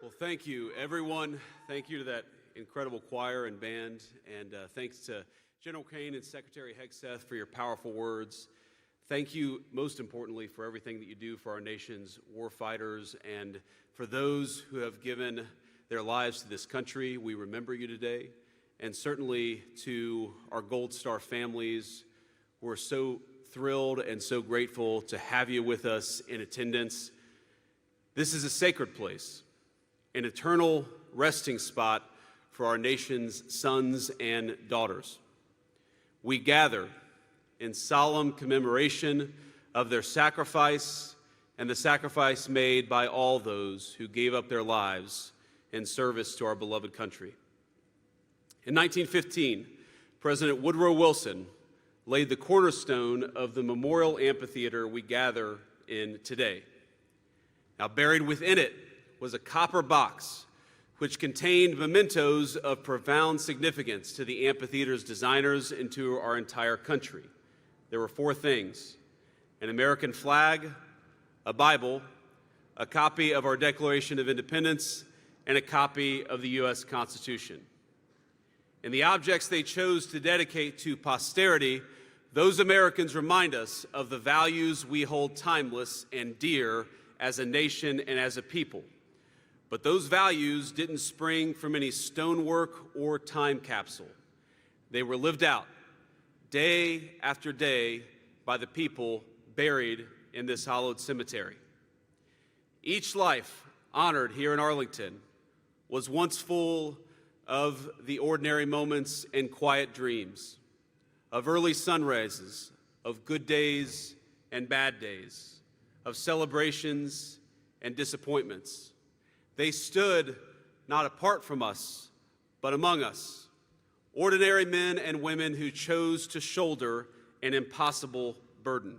Well, thank you, everyone. Thank you to that incredible choir and band, and thanks to General Kane and Secretary Hegseth for your powerful words. Thank you, most importantly, for everything that you do for our nation's war fighters and for those who have given their lives to this country. We remember you today, and certainly to our Gold Star families. We're so thrilled and so grateful to have you with us in attendance. This is a sacred place, an eternal resting spot for our nation's sons and daughters. We gather in solemn commemoration of their sacrifice and the sacrifice made by all those who gave up their lives in service to our beloved country. In 1915, President Woodrow Wilson laid the cornerstone of the memorial amphitheater we gather in today. Now, buried within it was a copper box which contained mementos of profound significance to the amphitheater's designers and to our entire country. There were four things: an American flag, a Bible, a copy of our Declaration of Independence, and a copy of the U.S. Constitution. And the objects they chose to dedicate to posterity, those Americans remind us of the values we hold timeless and dear as a nation and as a people. But those values didn't spring from any stonework or time capsule. They were lived out day after day by the people buried in this hallowed cemetery. Each life honored here in Arlington was once full of the ordinary moments and quiet dreams, of early sunrises, of good days and bad days, of celebrations and disappointments. They stood not apart from us, but among us, ordinary men and women who chose to shoulder an impossible burden.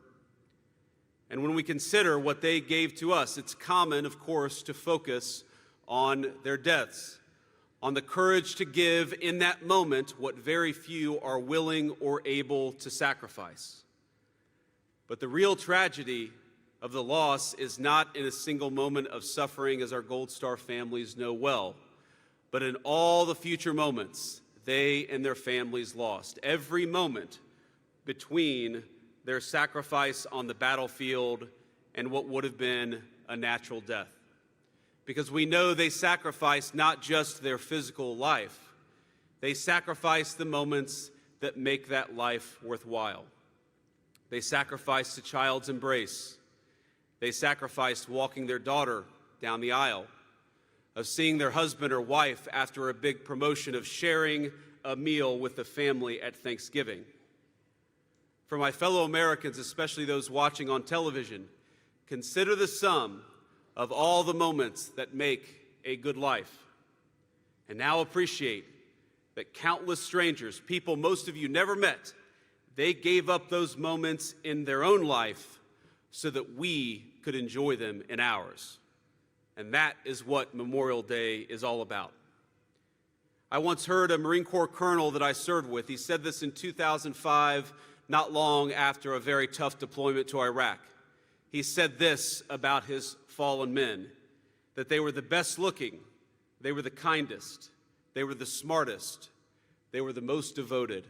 And when we consider what they gave to us, it's common, of course, to focus on their deaths, on the courage to give in that moment what very few are willing or able to sacrifice. But the real tragedy of the loss is not in a single moment of suffering, as our Gold Star families know well, but in all the future moments they and their families lost. Every moment between their sacrifice on the battlefield and what would have been a natural death. Because we know they sacrificed not just their physical life, they sacrificed the moments that make that life worthwhile. They sacrificed a child's embrace. They sacrificed walking their daughter down the aisle, of seeing their husband or wife after a big promotion, of sharing a meal with the family at Thanksgiving. For my fellow Americans, especially those watching on television, consider the sum of all the moments that make a good life. And now appreciate that countless strangers, people most of you never met, they gave up those moments in their own life so that we could enjoy them in ours. And that is what Memorial Day is all about. I once heard a Marine Corps colonel that I served with. He said this in 2005, not long after a very tough deployment to Iraq. He said this about his fallen men, that they were the best looking, they were the kindest, they were the smartest, they were the most devoted.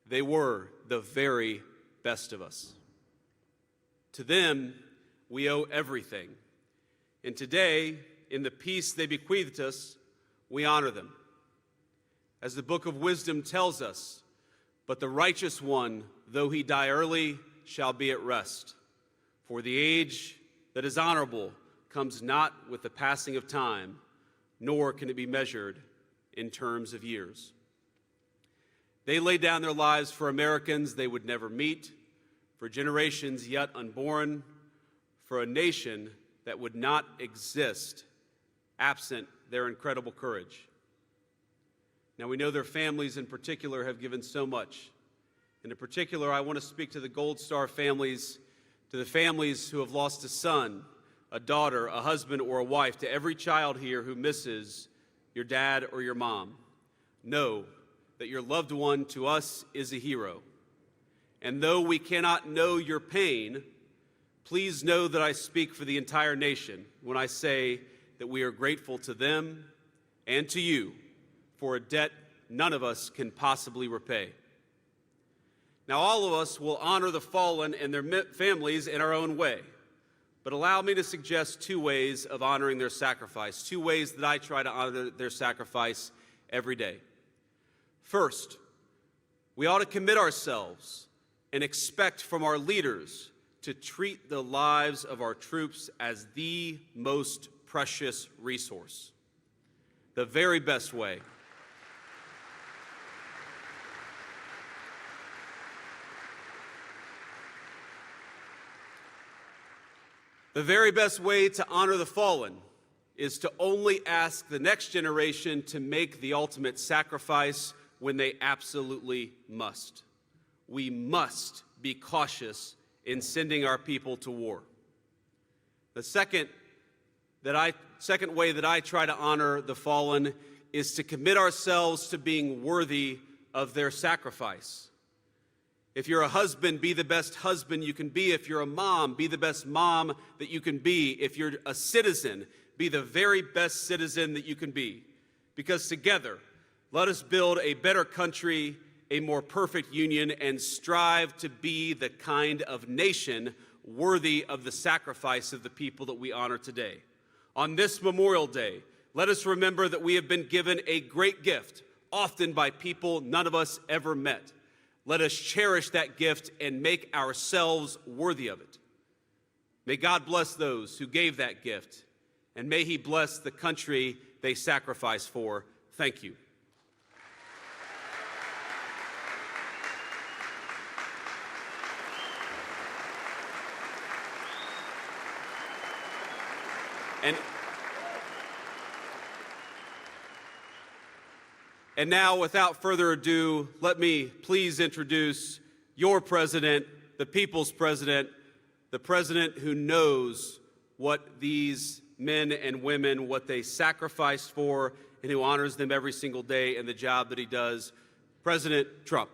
They were the very best of us. To them, we owe everything. And today, in the peace they bequeathed us, we honor them. As the Book of Wisdom tells us, but the righteous one, though he die early, shall be at rest. For the age that is honorable comes not with the passing of time, nor can it be measured in terms of years. They laid down their lives for Americans they would never meet, for generations yet unborn, for a nation that would not exist absent their incredible courage. Now, we know their families in particular have given so much. And in particular, I want to speak to the Gold Star families, to the families who have lost a son, a daughter, a husband, or a wife, to every child here who misses your dad or your mom. Know that your loved one to us is a hero. And though we cannot know your pain, please know that I speak for the entire nation when I say that we are grateful to them and to you for a debt none of us can possibly repay. Now, all of us will honor the fallen and their families in our own way, but allow me to suggest two ways of honoring their sacrifice, two ways that I try to honor their sacrifice every day. First, we ought to commit ourselves and expect from our leaders to treat the lives of our troops as the most precious resource. The very best way. The very best way to honor the fallen is to only ask the next generation to make the ultimate sacrifice when they absolutely must. We must be cautious in sending our people to war. The second way that I try to honor the fallen is to commit ourselves to being worthy of their sacrifice. If you're a husband, be the best husband you can be. If you're a mom, be the best mom that you can be. If you're a citizen, be the very best citizen that you can be. Because together, let us build a better country, a more perfect union, and strive to be the kind of nation worthy of the sacrifice of the people that we honor today. On this Memorial Day, let us remember that we have been given a great gift, often by people none of us ever met. Let us cherish that gift and make ourselves worthy of it. May God bless those who gave that gift, and may He bless the country they sacrificed for. Thank you. And now, without further ado, let me please introduce your president, the people's president, the president who knows what these men and women, what they sacrificed for, and who honors them every single day in the job that he does, President Trump.